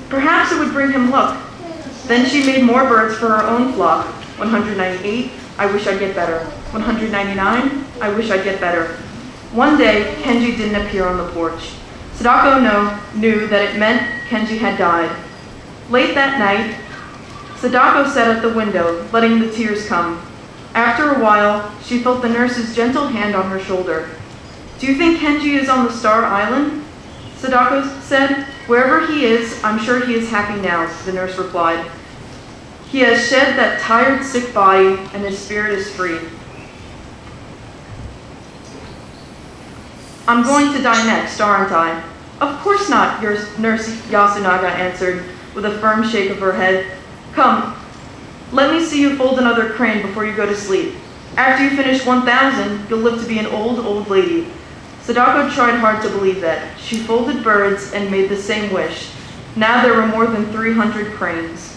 Perhaps it would bring him luck. Then she made more birds for her own flock. 198, I wish I'd get better. 199, I wish I'd get better. One day, Kenji didn't appear on the porch. Sadako knew that it meant Kenji had died. Late that night, Sadako sat at the window, letting the tears come. After a while, she felt the nurse's gentle hand on her shoulder. Do you think Kenji is on the Star Island? Sadako said. Wherever he is, I'm sure he is happy now, the nurse replied. He has shed that tired, sick body, and his spirit is free. I'm going to die next, aren't I? Of course not, Nurse Yasunaga answered, with a firm shake of her head. Come, let me see you fold another crane before you go to sleep. After you finish 1,000, you'll live to be an old, old lady. Sadako tried hard to believe that. She folded birds and made the same wish. Now there were more than 300 cranes.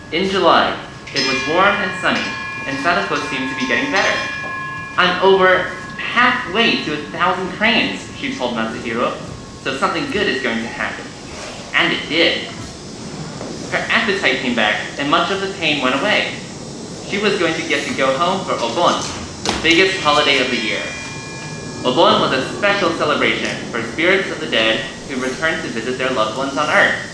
In July, it was warm and sunny, and Sadako seemed to be getting better. I'm over halfway to 1,000 cranes, she told Masahiro, so something good is going to happen. And it did. Her appetite came back, and much of the pain went away. She was going to get to go home for Obon, the biggest holiday of the year. Obon was a special celebration for spirits of the dead who returned to visit their loved ones on Earth.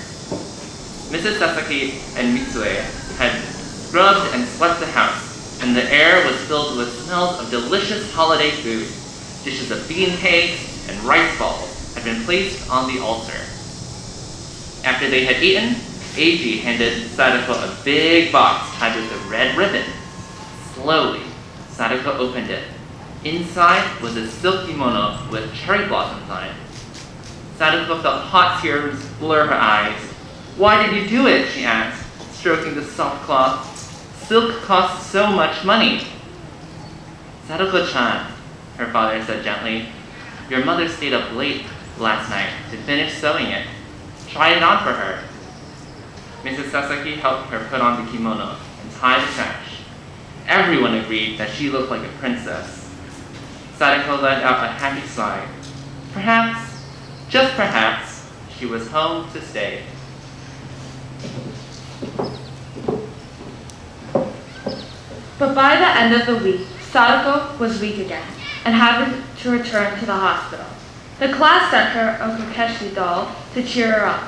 Mrs. Sasaki and Mitsue had scrubbed and swept the house, and the air was filled with smells of delicious holiday food. Dishes of bean cakes and rice balls had been placed on the altar. After they had eaten, Eiji handed Sadako a big box tied with a red ribbon. Slowly, Sadako opened it. Inside was a silk kimono with cherry blossoms on it. Sadako felt hot tears blur her eyes. "Why did you do it?" she asked, stroking the soft cloth. "Silk costs so much money." "Sadako-chan," her father said gently, "your mother stayed up late last night to finish sewing it. Try it on for her." Mrs. Sasaki helped her put on the kimono and tie the sash. Everyone agreed that she looked like a princess. Sadako let out a happy sigh. Perhaps, just perhaps, she was home to stay. But by the end of the week, Sadako was weak again and had to return to the hospital. The class sent her a Kokeshi doll to cheer her up.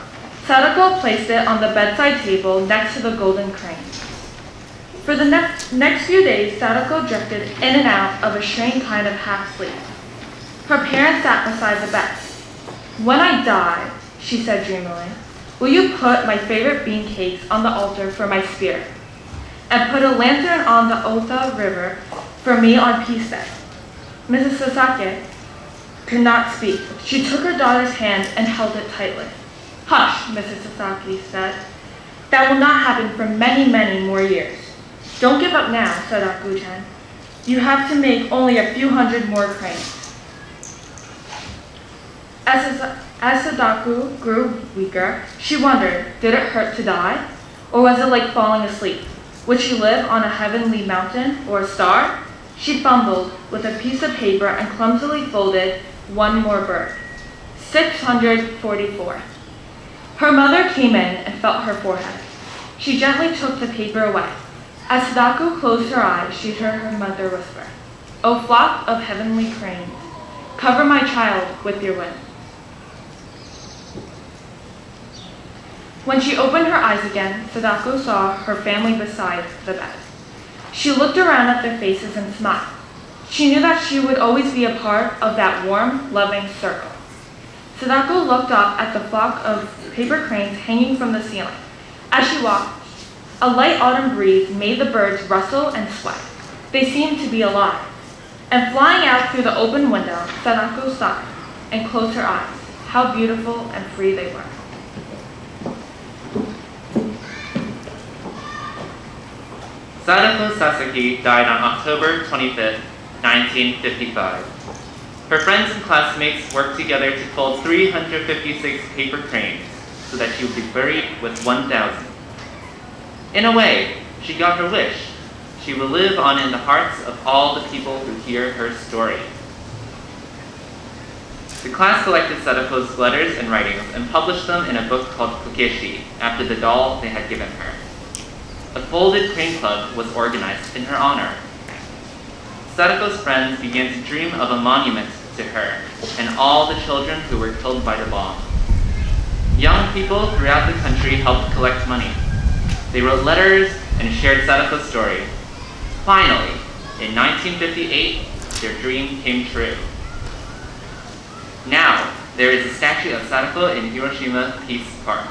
Sadako placed it on the bedside table next to the golden crane. For the next few days, Sadako drifted in and out of a strange kind of half-sleep. Her parents sat beside the bed. "When I die," she said dreamily, "will you put my favorite bean cakes on the altar for my spirit? And put a lantern on the Ota River for me on Peace Day?" Mrs. Sasaki could not speak. She took her daughter's hand and held it tightly. "Hush," Mrs. Sasaki said. "That will not happen for many, many more years. Don't give up now," said Sadako-chan. "You have to make only a few hundred more cranes." As Sadako grew weaker, she wondered, did it hurt to die? Or was it like falling asleep? Would she live on a heavenly mountain or a star? She fumbled with a piece of paper and clumsily folded one more bird. 644. Her mother came in and felt her forehead. She gently took the paper away. As Sadako closed her eyes, she heard her mother whisper, "O flock of heavenly cranes, cover my child with your wings." When she opened her eyes again, Sadako saw her family beside the bed. She looked around at their faces and smiled. She knew that she would always be a part of that warm, loving circle. Sadako looked up at the flock of paper cranes hanging from the ceiling. As she walked, a light autumn breeze made the birds rustle and sway. They seemed to be alive. And flying out through the open window, Sadako sighed and closed her eyes. How beautiful and free they were. Sadako Sasaki died on October 25th, 1955. Her friends and classmates worked together to fold 356 paper cranes so that she would be buried with 1,000. In a way, she got her wish. She will live on in the hearts of all the people who hear her story. The class collected Sadako's letters and writings and published them in a book called Kokeshi after the doll they had given her. A folded crane club was organized in her honor. Sadako's friends began to dream of a monument to her and all the children who were killed by the bomb. Young people throughout the country helped collect money. They wrote letters and shared Sadako's story. Finally, in 1958, their dream came true. Now, there is a statue of Sadako in Hiroshima Peace Park.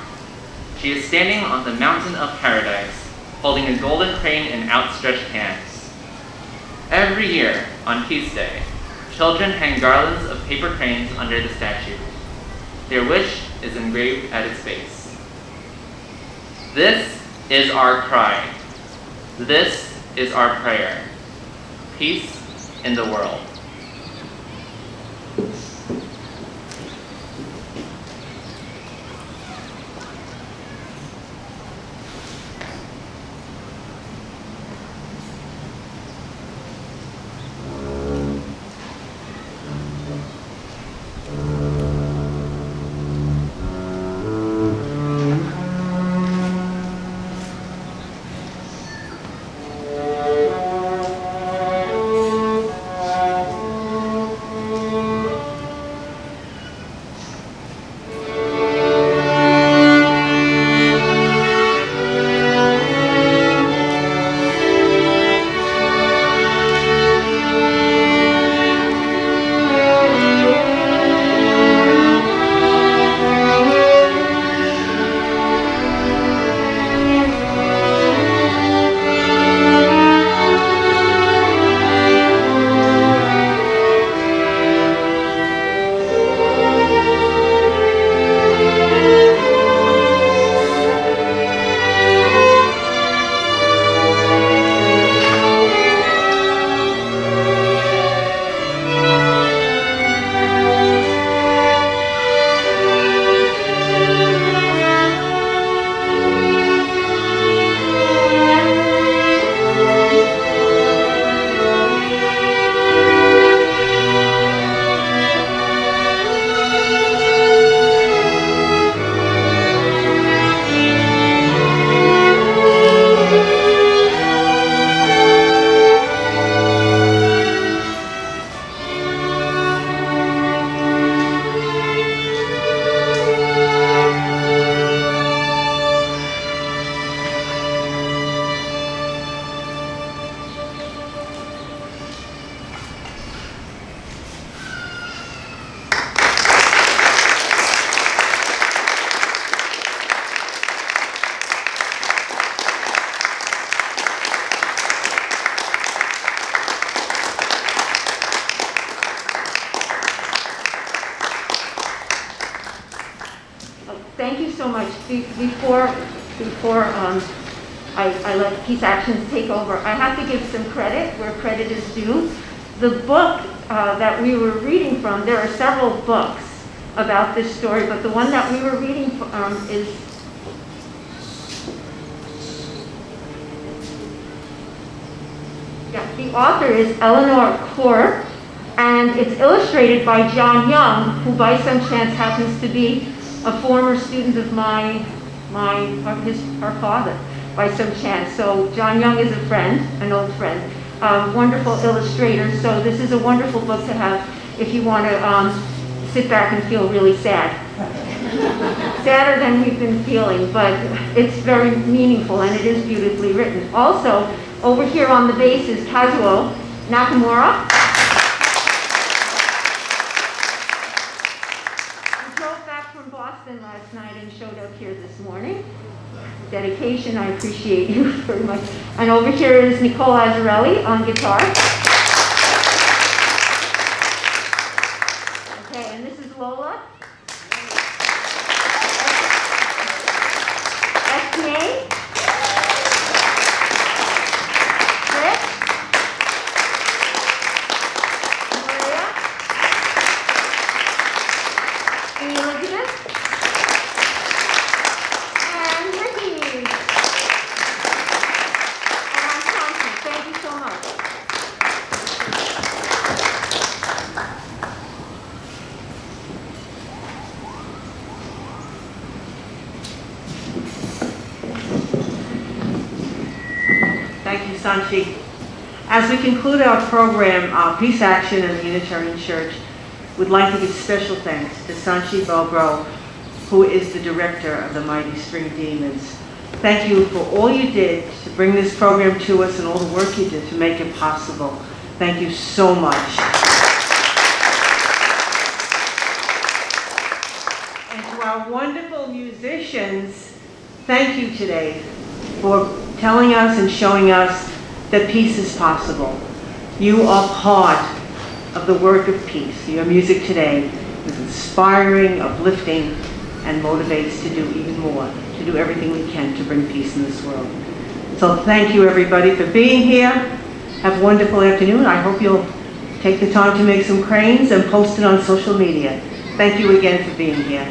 She is standing on the mountain of paradise, holding a golden crane in outstretched hands. Every year, on Peace Day, children hang garlands of paper cranes under the statue. Their wish is engraved at its base. This is our cry. This is our prayer. Peace in the world. so much. Before I let Peace Actions take over, I have to give some credit where credit is due. The book that we were reading from, there are several books about this story, but the one that we were reading from is the author is Eleanor Coerr, and it's illustrated by John Young, who by some chance happens to be a former student of her father, by some chance. So John Young is a friend, an old friend, wonderful illustrator. So this is a wonderful book to have if you want to sit back and feel really sad. Sadder than we've been feeling, but it's very meaningful and it is beautifully written. Also, over here on the bass is Kazuo Nakamura. We drove back from Boston last night and showed up here this morning. Dedication, I appreciate you very much. And over here is Nicole Azzarelli on guitar. Okay, and this is Lola. SPA. Thank you, Sanchi. As we conclude our program, Peace Action and the Unitarian Church would like to give special thanks to Sanchi Belbro, who is the director of the Mighty String Demons. Thank you for all you did to bring this program to us and all the work you did to make it possible. Thank you so much. And to our wonderful musicians, thank you today for telling us and showing us that peace is possible. You are part of the work of peace. Your music today is inspiring, uplifting, and motivates to do even more, to do everything we can to bring peace in this world. So thank you everybody for being here. Have a wonderful afternoon. I hope you'll take the time to make some cranes and post it on social media. Thank you again for being here.